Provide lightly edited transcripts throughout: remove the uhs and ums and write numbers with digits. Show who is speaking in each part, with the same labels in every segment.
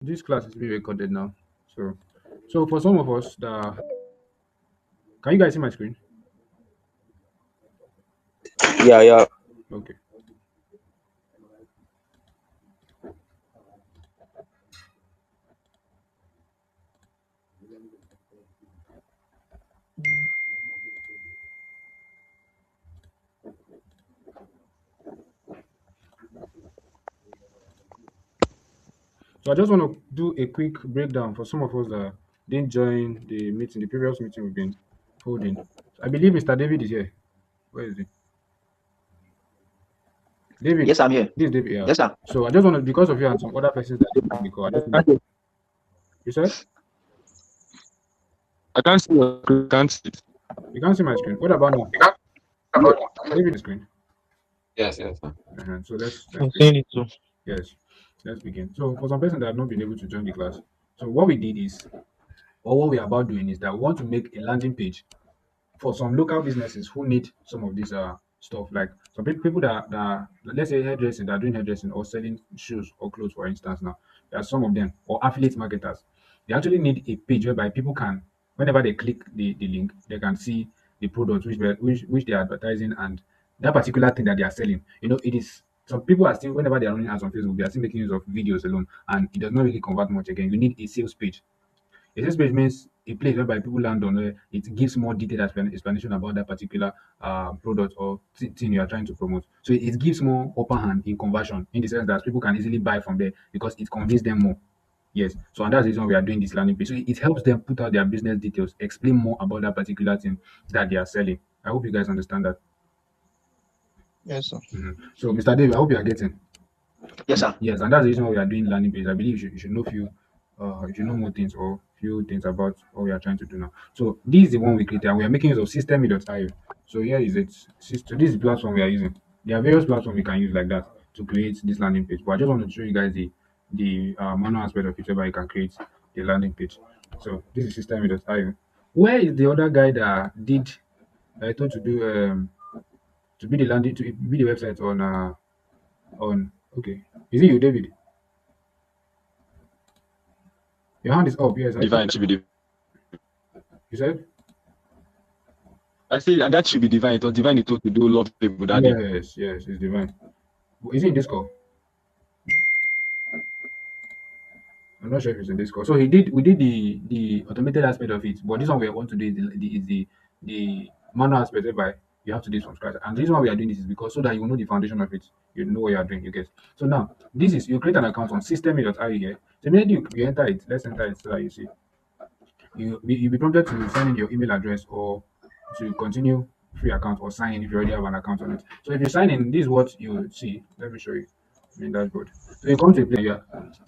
Speaker 1: This class is being recorded now. So for some of us that can you guys see my screen?
Speaker 2: Yeah, yeah.
Speaker 1: Okay. So I just want to do a quick breakdown for some of us that didn't join the meeting, the previous meeting we've been holding. I believe Mr. David is here. Where is he? David.
Speaker 2: Yes, I'm here.
Speaker 1: This is David, yeah.
Speaker 2: Yes, sir.
Speaker 1: So I just want to, because of you and some other persons that didn't join the call, I just want to, you said?
Speaker 3: I can't see your screen. I can't see it.
Speaker 1: You can't see my screen. What about now? David screen.
Speaker 3: Yes, yes, sir.
Speaker 1: So let's
Speaker 4: I'm
Speaker 1: begin.
Speaker 4: saying it too.
Speaker 1: Yes, let's begin. So for some person that have not been able to join the class, so what we did is, or what we are about doing is that we want to make a landing page for some local businesses who need some of this stuff. Like some people that let's say hairdressing, that are doing hairdressing or selling shoes or clothes, for instance. Now there are some of them, or affiliate marketers. They actually need a page whereby people can, whenever they click the link, they can see the product which they are advertising, and that particular thing that they are selling. It is, some people are still, whenever they are running ads on Facebook, they are still making use of videos alone, and it does not really convert much. Again, you need a sales page. A sales page means a place whereby people land on, where it gives more detailed explanation about that particular product or thing you are trying to promote. So it gives more upper hand in conversion, in the sense that people can easily buy from there because it convinces them more. Yes. So and that's the reason we are doing this landing page. So it helps them put out their business details, explain more about that particular thing that they are selling. I hope you guys understand that.
Speaker 4: Yes, sir.
Speaker 1: So Mr. David, I hope you are getting.
Speaker 2: Yes, sir.
Speaker 1: Yes, and that's the reason why we are doing landing page. I believe you should know more things, or few things about what we are trying to do now. So this is the one we created, and we are making use of system.io. So here is it. So this is the platform we are using. There are various platforms we can use like that to create this landing page. But I just want to show you guys the manual aspect of it, whereby you can create the landing page. So this is system.io. Where is the other guy that did I told to be the landing, to be the website on okay. Is it you, David? Your hand is up, yes.
Speaker 3: Divine should be divine.
Speaker 1: You said?
Speaker 3: I say that should be divine. It was divine. It told to do love people that day.
Speaker 1: Yes, it's divine. Is it in Discord? I'm not sure if it's in Discord. So we did the automated aspect of it, but this one we want to do is the manual aspect, whereby you have to do it from scratch. And the reason why we are doing this is because so that you know the foundation of it, you know what you are doing, you get. So now, this is, you create an account on system.io here. So immediately you enter it, let's enter it so that you see. You'll be prompted to sign in your email address, or to continue free account, or sign in if you already have an account on it. So if you sign in, this is what you see. Let me show you in dashboard. So you come to a place, yeah.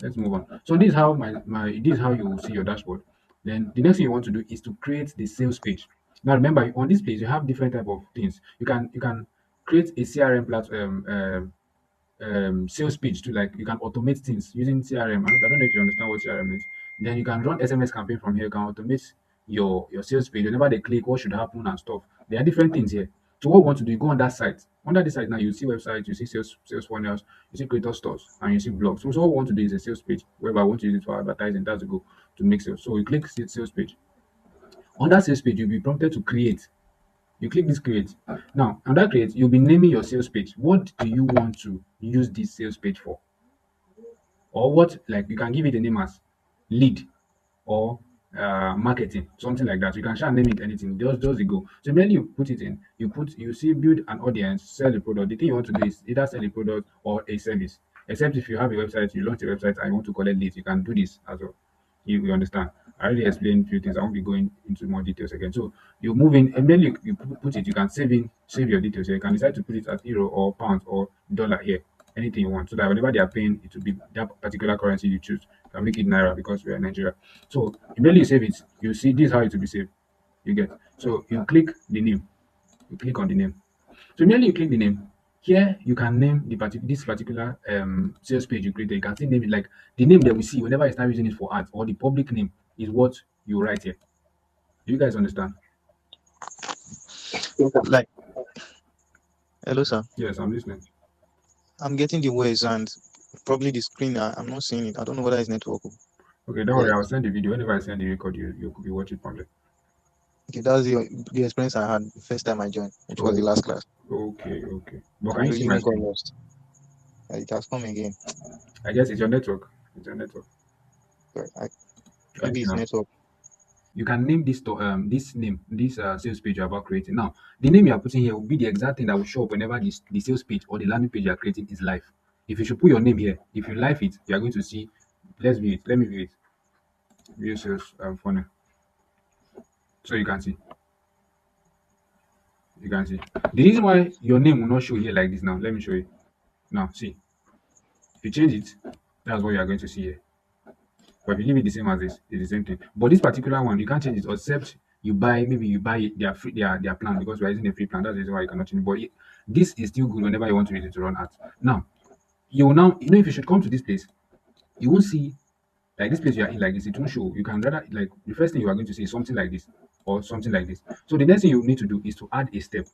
Speaker 1: Let's move on. So this is how this is how you will see your dashboard. Then the next thing you want to do is to create the sales page. Now remember, on this page you have different type of things. You can create a CRM platform, sales page too. Like you can automate things using CRM. I don't know if you understand what CRM is. Then you can run SMS campaign from here. You can automate your sales page. Whenever they click, what should happen and stuff. There are different things here. So what we want to do, you go on that site. Under this site now, you see websites, you see sales funnels, you see creator stores, and you see blogs. So what we want to do is a sales page, whereby I want to use it for advertising. That's the goal, to make sales. So we click sales page. On that sales page, you'll be prompted to create. You click this create. Now, on that create, you'll be naming your sales page. What do you want to use this sales page for? Or what, like, you can give it a name as lead, or marketing, something like that. You can share name it anything, just the go. So immediately you put it in, you see build an audience, sell the product. The thing you want to do is either sell a product or a service. Except if you have a website, you launch a website and you want to collect leads, you can do this as well. You understand? I already explained a few things. I won't be going into more details again. So you move in, and then you put it. You can save your details here. You can decide to put it as euro or pounds or dollar here, anything you want, so that whenever they are paying, it will be that particular currency you choose. You can make it naira because we are in Nigeria. So immediately you save it, you see this is how it will be saved. You get. So you click the name. You click on the name. So immediately you click the name. Here you can name this particular sales page you created. You can still name it, like the name that we see whenever you start using it for ads, or the public name is what you write here. Do you guys understand?
Speaker 2: Yes, sir.
Speaker 4: Like, hello, sir.
Speaker 1: Yes, I'm listening.
Speaker 4: I'm getting the words, and Probably the screen. I'm not seeing it. I don't know whether it's network.
Speaker 1: Okay, don't worry.
Speaker 4: But
Speaker 1: I'll send the video. Whenever I send the record, you could be watching from there.
Speaker 4: okay, that's the experience I had the first time I joined, which was the
Speaker 1: Oh,
Speaker 4: last class.
Speaker 1: okay. But
Speaker 4: I
Speaker 1: can you see
Speaker 4: really
Speaker 1: my
Speaker 4: even got
Speaker 1: screen?
Speaker 4: lost. It has come again.
Speaker 1: I guess it's your network. It's your network.
Speaker 4: But
Speaker 1: Can you
Speaker 4: maybe
Speaker 1: see
Speaker 4: it's
Speaker 1: now?
Speaker 4: network.
Speaker 1: You can name this sales page you're about creating. Now, the name you are putting here will be the exact thing that will show up whenever the sales page or the landing page you are creating is live. If you should put your name here, if you live it, you are going to see. Let's view it. Let me view it. View sales funnel. So you can see. You can see. The reason why your name will not show here like this now, let me show you. Now, see. If you change it, that's what you are going to see here. But if you leave it the same as this, it's the same thing. But this particular one, you can't change it except you buy their free their plan because we're using a free plan. That's the reason why you cannot change it. But this is still good whenever you want to use it to run ads. Now, you will now, if you should come to this place, you won't see like this place you are in like this, it won't show. You can rather like the first thing you are going to see is something like this or something like this. So the next thing you need to do is to add a step.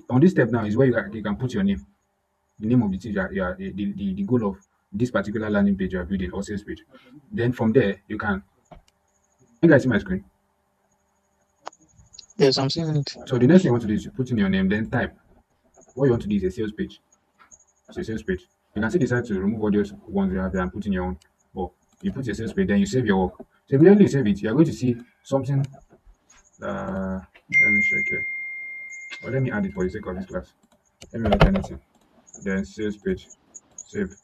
Speaker 1: On this step now is where you can put your name, the name of the thing the goal of this particular landing page you are building or sales page. Then from there, you guys see my screen.
Speaker 4: Yes, I'm seeing it.
Speaker 1: So the next thing you want to do is you put in your name, then type. What you want to do is a sales page. It's a sales page. You can still decide to remove all those ones you have there and put in your own. But you put your sales page, then you save your work. So immediately you save it, you're going to see something. Let me check here. Or let me add it for the sake of this class. Let me write anything. Then sales page. Save.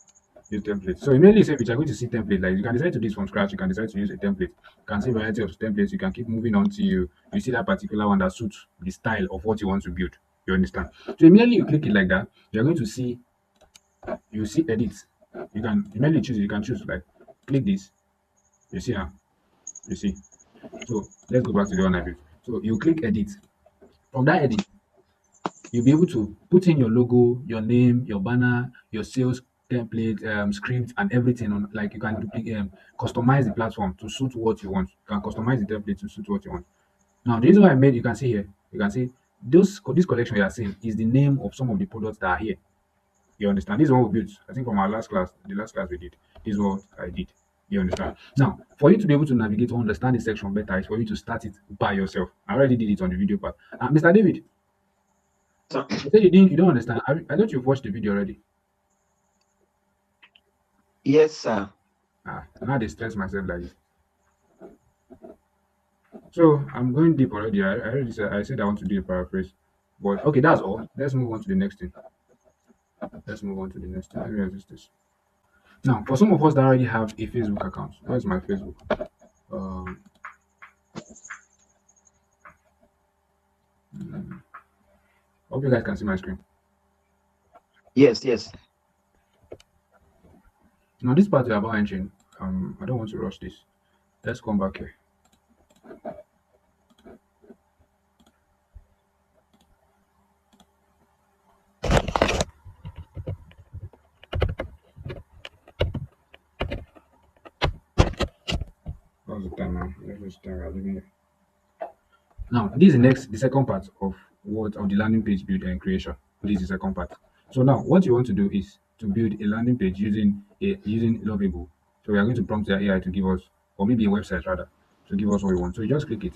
Speaker 1: Use template. So immediately save it, you're going to see template. Like you can decide to do this from scratch. You can decide to use a template. You can see variety of templates. You can keep moving on till you see that particular one that suits the style of what you want to build. You understand? So immediately you click it like that, you're going to see edit. You can immediately choose. You can choose like click this. You see now. You see. So let's go back to the one I built. So you click edit. From that edit, you'll be able to put in your logo, your name, your banner, your sales template, script, and everything on. Like you can customize the platform to suit what you want. You can customize the template to suit what you want. Now, the reason why I made, you can see here, you can see this collection you are seeing is the name of some of the products that are here. You understand? This is what we built. I think from our last class, the last class we did. This is what I did. You understand? Now, for you to be able to navigate or understand this section better, is for you to start it by yourself. I already did it on the video part. Mr. David,
Speaker 2: So,
Speaker 1: you said you don't understand. I thought you've watched the video already.
Speaker 2: yes, sir.
Speaker 1: Now they stress myself like this. So I'm going deep already. I already said I want to do a paraphrase. But okay, that's all. Let's move on to the next thing. Let's move on to the next thing. Let me adjust this. Now, for some of us that already have a Facebook account, where's my Facebook? Um, hope you guys can see my screen.
Speaker 2: Yes, yes.
Speaker 1: Now, this part is about entering. I don't want to rush this. Let's come back here. What's the time now? Let's just time we're leaving here. Now, this is the second part of the landing page build and creation. This is the second part. So now, what you want to do is to build a landing page using Lovable. So we are going to prompt the AI to give us, or maybe a website rather, to give us what we want. So you just click it.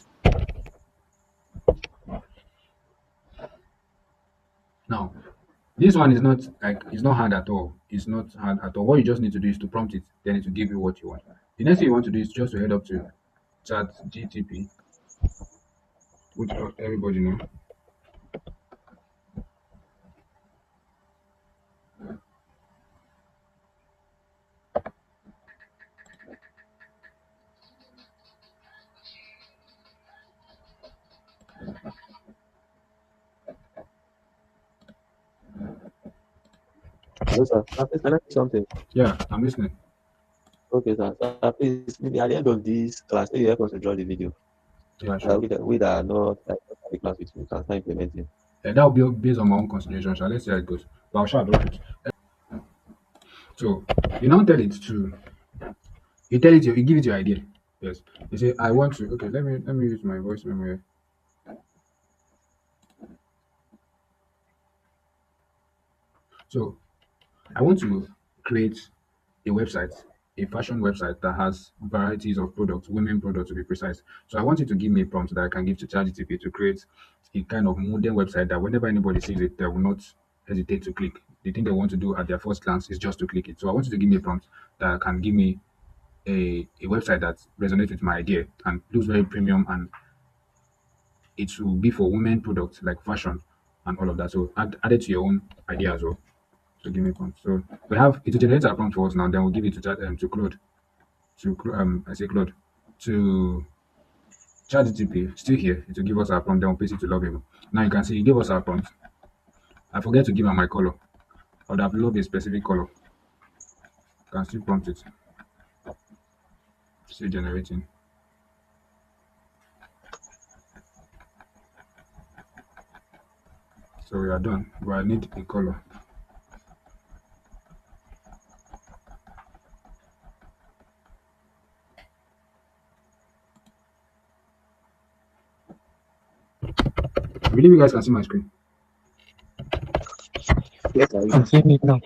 Speaker 1: Now, this one is not like it's not hard at all. It's not hard at all. What you just need to do is to prompt it, then it will give you what you want. The next thing you want to do is just to head up to Chat GTP, which everybody know.
Speaker 2: Hello, sir. Please, can I say something?
Speaker 1: Yeah, I'm listening.
Speaker 2: Okay, sir. Please, maybe at the end of this class, maybe help us to draw the video.
Speaker 1: Yeah, sure.
Speaker 2: We that are not like the class with you can start implementing.
Speaker 1: That will be based on my own consideration. So let's see how it goes. But I'll show it. So you now tell it to you give it your idea. Yes. You say I want to okay, let me use my voice memo here. So I want to create a website, a fashion website that has varieties of products, women products to be precise. So I want you to give me a prompt that I can give to ChatGPT to create a kind of modern website that whenever anybody sees it, they will not hesitate to click. The thing they want to do at their first glance is just to click it. So I want you to give me a prompt that can give me a website that resonates with my idea and looks very premium, and it will be for women products like fashion and all of that. So add it to your own idea as well. So give me a prompt. So we have it will generate a prompt for us now. Then we'll give it to to Claude. I say Claude to ChatGPT. Still here. It will give us our prompt. Then we'll paste it to Lovable. Now you can see it gave us our prompt. I forget to give her my color. I would have loved a specific color. You can still prompt it. Still generating. So we are done. But I need a color. I believe you guys can see my screen.
Speaker 2: Yes,
Speaker 4: I'm seeing it now.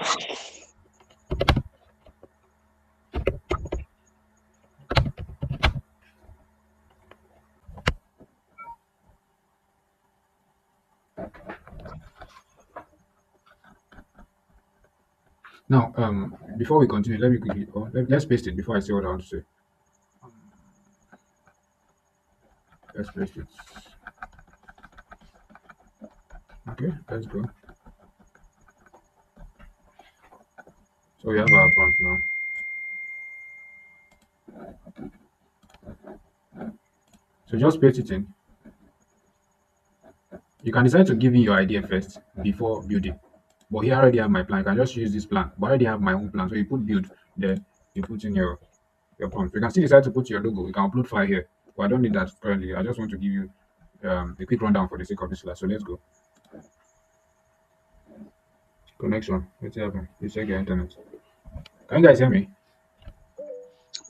Speaker 1: Now, before we continue, let me quickly, let's paste it before I say what I want to say. Let's paste it. Okay, let's go. So we have our prompt now. So just paste it in. You can decide to give me your idea first before building. But here I already have my plan. You can just use this plan. But I already have my own plan. So you put build, then you put in your prompt. You can still decide to put your logo. You can upload file here. But I don't need that currently. I just want to give you a quick rundown for the sake of this class. So let's go. Connection. What's happening? You check your internet. Can you guys hear me?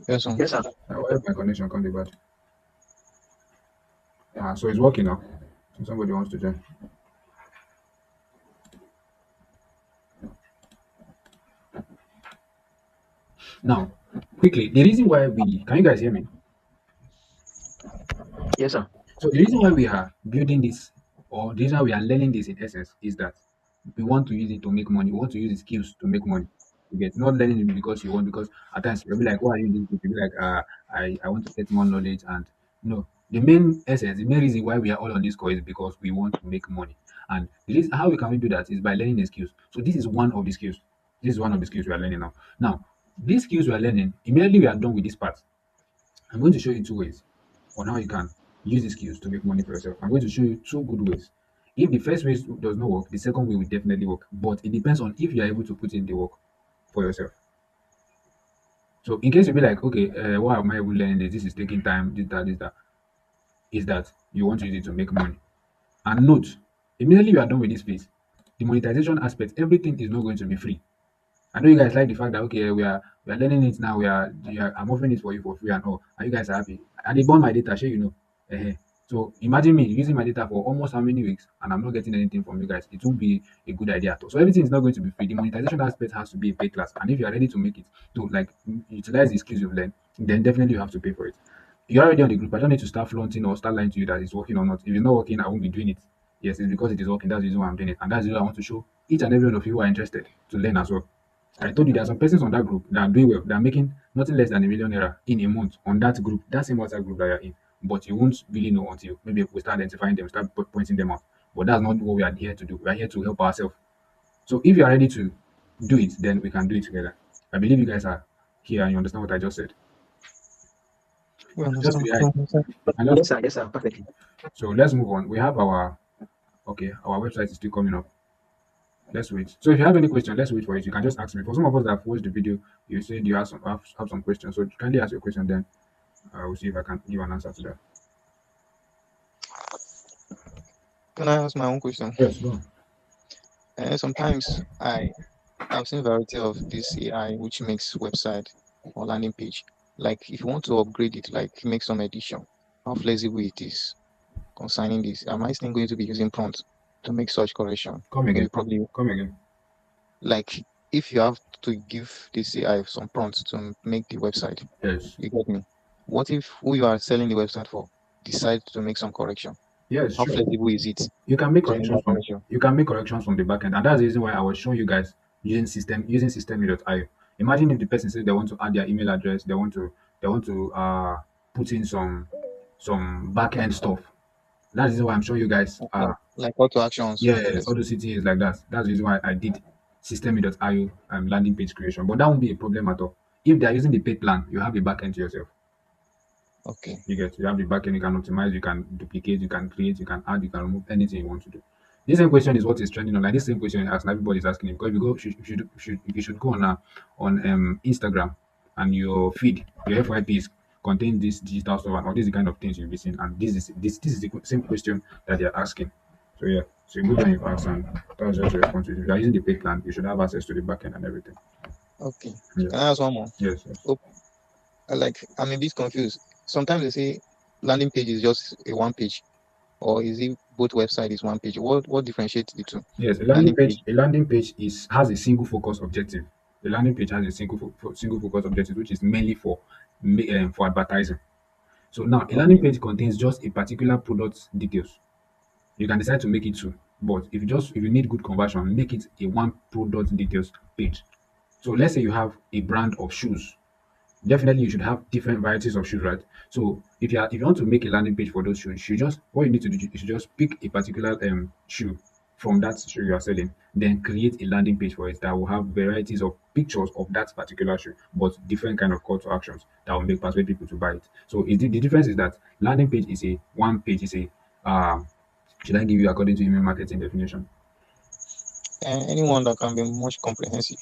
Speaker 4: Yes, sir.
Speaker 2: yes, sir.
Speaker 1: Why is my connection can't be bad? So it's working now. So somebody wants to join. Now, quickly, the reason why we can you guys hear me?
Speaker 2: Yes, sir.
Speaker 1: So the reason why we are building this, or the reason why we are learning this in essence, is that we want to use it to make money. We want to use the skills to make money. You get not learning it because you want, because at times you'll be like, why are you doing this? You'll be like, I want to get more knowledge. And no, the main essence, the main reason why we are all on this course is because we want to make money. And the reason how we can we do that is by learning the skills. So this is one of the skills. This is one of the skills we are learning now. Now, these skills we are learning, immediately we are done with this part, I'm going to show you two ways on how you can use these skills to make money for yourself. I'm going to show you two good ways. If the first way does not work, the second way will definitely work. But it depends on if you are able to put in the work for yourself. So in case you be like, okay, why am I even learning this? This is taking time, this, that. Is that you want to use it to make money. And note, immediately you are done with this phase, the monetization aspect, everything is not going to be free. I know you guys like the fact that okay, we are learning it now. I'm offering it for you for free and all. And you guys are happy. And they burn my data, sure you know. So imagine me using my data for almost how many weeks and I'm not getting anything from you guys. It won't be a good idea at all. So everything is not going to be free. The monetization aspect has to be a paid class. And if you are ready to make it to like utilize the skills you've learned, then definitely you have to pay for it. You're already on the group. I don't need to start flaunting or start lying to you that it's working or not. If it's not working, I won't be doing it. Yes, it's because it is working. That's the reason why I'm doing it. And that's the reason I want to show each and every one of you who are interested to learn as well. I told you there are some persons on that group that are doing well. They are making nothing less than a 1 million naira in a month on that group, that same WhatsApp group that you're in. But you won't really know until maybe we start identifying them, start pointing them out. But that's not what we are here to do. We are here to help ourselves. So if you are ready to do it, then we can do it together. I believe you guys are here and you understand what I just said.
Speaker 4: We
Speaker 1: Just
Speaker 4: understand.
Speaker 1: to the eye. And
Speaker 2: Yes,
Speaker 1: just
Speaker 2: sir. Yes, sir. Perfectly.
Speaker 1: so let's move on. We have our our website is still coming up. Let's wait. So if you have any question, let's wait for it. You can just ask me. For some of us that have watched the video, you said you have some questions. So kindly ask your question, then I will see if I can give an answer to that.
Speaker 4: Can I ask my own question?
Speaker 1: Yes, go on.
Speaker 4: Sometimes I've seen variety of this AI which makes website or landing page. Like if you want to upgrade it, like make some edition, how flexible it is concerning this. Am I still going to be using prompt to make such correction?
Speaker 1: Come
Speaker 4: Maybe
Speaker 1: again.
Speaker 4: probably
Speaker 1: Come again.
Speaker 4: like if you have to give this AI some prompts to make the website,
Speaker 1: Yes.
Speaker 4: you get me? What if who you are selling the website for decide to make some correction?
Speaker 1: Yes,
Speaker 4: How
Speaker 1: sure.
Speaker 4: flexible is it
Speaker 1: You can make
Speaker 4: to make
Speaker 1: corrections
Speaker 4: that
Speaker 1: from
Speaker 4: correction?
Speaker 1: the back end, and that's the reason why I was showing you guys using system.io. Imagine if the person says they want to add their email address, they want to put in some back end stuff. That's the reason why I'm showing you guys
Speaker 4: Like call to actions like
Speaker 1: yes, all
Speaker 4: this.
Speaker 1: those CTAs like that. That's the reason why I did system.io landing page creation. But that won't be a problem at all. If they are using the paid plan, you have a back end to yourself.
Speaker 4: Okay.
Speaker 1: You have the backend, you can optimize, you can duplicate, you can create, you can add, you can remove anything you want to do. This same question is what is trending online. This same question you ask, everybody's asking it. Because if you go, if you should go on Instagram and your feed, your FYP is contain this digital stuff and all these kind of things you'll be seeing. And this is the same question that they're asking. So yeah, so you go down your ask and that's just your response. If you are using the paid plan, you should have access to the backend and everything.
Speaker 4: Okay.
Speaker 1: Yeah.
Speaker 4: Can I ask one more?
Speaker 1: Yes, yes.
Speaker 4: Oh, I'm a bit confused. Sometimes they say landing page is just a one page, or is it both website is one page? What differentiates the two?
Speaker 1: Yes,
Speaker 4: Landing page.
Speaker 1: a landing page is has a single focus objective. The landing page has a single focus objective, which is mainly for advertising. So now a landing
Speaker 4: Okay.
Speaker 1: page contains just a particular product details. You can decide to make it two, but if you need good conversion, make it a one product details page. So let's say you have a brand of shoes. Definitely you should have different varieties of shoes, right? So if you want to make a landing page for those shoes, you just what you need to do, you should just pick a particular shoe from that shoe you are selling, then create a landing page for it that will have varieties of pictures of that particular shoe, but different kind of call to actions that will make persuade people to buy it. So the difference is that landing page is a one page, is a should I give you according to email marketing definition?
Speaker 4: And anyone that can be much comprehensive.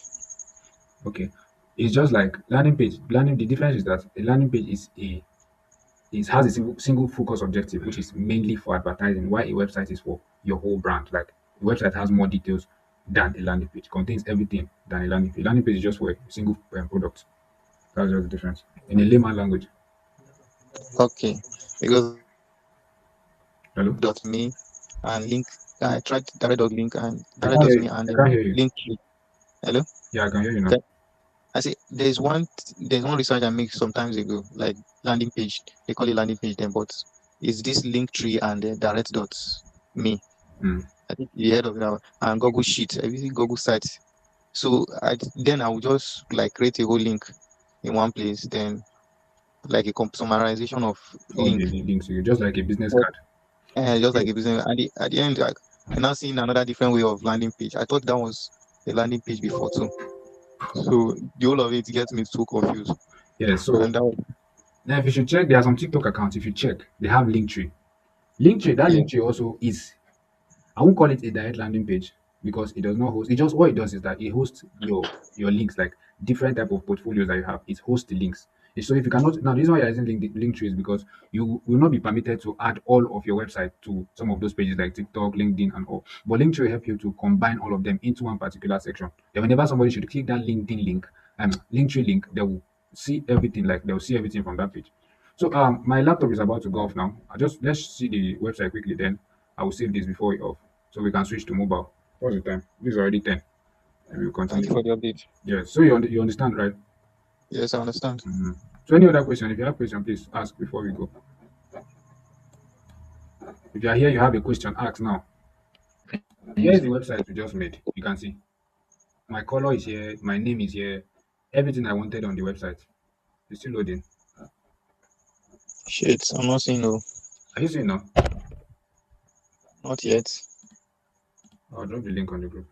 Speaker 1: Okay. It's just like landing page. Landing the difference is that a landing page is a it has a single focus objective, which is mainly for advertising. While a website is for your whole brand. Like a website has more details than a landing page, contains everything than a landing page. Landing page is just for a single product. That's just the difference in a layman language.
Speaker 4: Okay. Because
Speaker 1: Hello,
Speaker 4: dot me and link. I tried direct dot link and
Speaker 1: I
Speaker 4: direct
Speaker 1: can't
Speaker 4: dot
Speaker 1: hear
Speaker 4: me
Speaker 1: you.
Speaker 4: and
Speaker 1: I
Speaker 4: then
Speaker 1: can't hear you.
Speaker 4: link tree. Hello.
Speaker 1: Yeah, I can hear you now.
Speaker 4: Okay. I say there's one research I made some times ago, like landing page. They call it landing page then, but it's this link tree and direct dot me.
Speaker 1: Hmm.
Speaker 4: I think you heard of that one. And Google Sheet. I visit Google sites. So then I will just like create a whole link in one place, then like a summarization of
Speaker 1: All
Speaker 4: link.
Speaker 1: the links to you, just like a business
Speaker 4: But
Speaker 1: card.
Speaker 4: just
Speaker 1: Yeah.
Speaker 4: like a business. At the end, like, I'm now seeing another different way of landing page. I thought that was a landing page before too. So the whole of it gets me so confused.
Speaker 1: Yeah. So
Speaker 4: And that was,
Speaker 1: now, if you should check, there are some TikTok accounts. If you check, they have Linktree. Linktree, that
Speaker 4: yeah.
Speaker 1: Linktree also is I won't call it a direct landing page because it does not host. It just what it does is that it hosts your links, like different type of portfolios that you have. It hosts the links. So if you cannot now, the reason why you're using link tree is because you will not be permitted to add all of your website to some of those pages like TikTok, LinkedIn, and all. But Linktree will help you to combine all of them into one particular section. Then whenever somebody should click that LinkedIn link, Linktree link, they will see everything. Like they'll see everything from that page. So my laptop is about to go off now. I just let's see the website quickly. Then I will save this before it off so we can switch to mobile. What's the time? This is already 10. And we'll
Speaker 4: Thank you
Speaker 1: continue.
Speaker 4: for the update.
Speaker 1: Yes. So you understand, right?
Speaker 4: Yes, I understand.
Speaker 1: So any other question? If you have question, please ask before we go. If you are here, you have a question, ask now. Here is the website we just made. You can see my color is here, my name is here, everything I wanted on the website. It's still loading.
Speaker 4: Shit, I'm not seeing no,
Speaker 1: Are you seeing now?
Speaker 4: not yet.
Speaker 1: I'll drop the link on the group.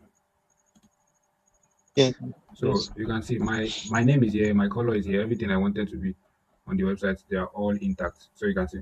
Speaker 4: Yes,
Speaker 1: So
Speaker 4: yes.
Speaker 1: you can see my name is here, my color is here, everything I wanted to be on the website, they are all intact. So you can see.